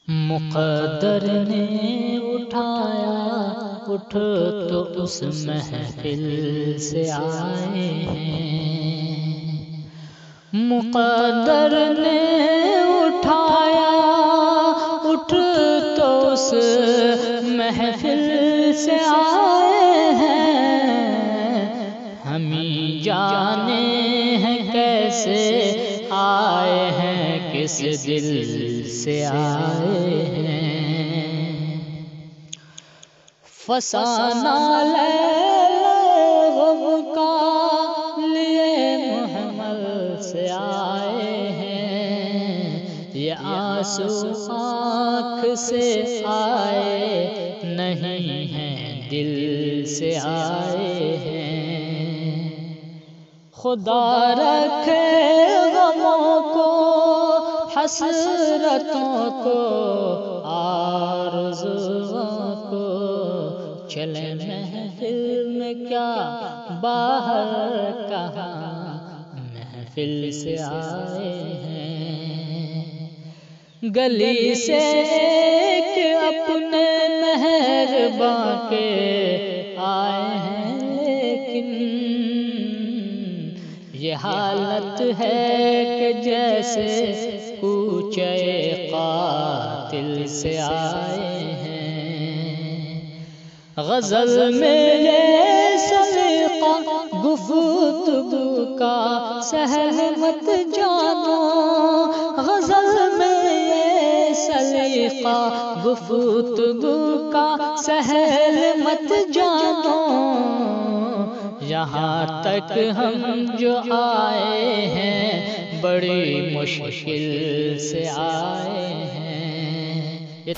मुक़द्दर ने उठाया, उठ तो उस महफिल से आए हैं। मुक़द्दर ने उठाया, उठ तो उस महफिल से आए हैं। हम ही जाने हैं कैसे आए हैं, किस दिल से आए हैं। फसाना लैल का लिए मुहम्मद से आए हैं। ये आंसू आँख से आए नहीं हैं, दिल से आए हैं। खुदा रखे गमों को, हसरतों को, आरज़ुओं को, चले महफिल में क्या बाहर कहाँ, महफिल से आए हैं। गली से एक अपने मेहरबान के आए हैं, लेकिन ये हालत है कि जैसे कूचे कातिल से आए हैं। ग़ज़ल में ये सलीक़ा गुफ्तगू का सहल मत जानो। ग़ज़ल में ये सलीक़ा गुफ्तगू का सहल मत जानो। यहाँ तक हम जो आए हैं, बड़ी मुश्किल से आए हैं।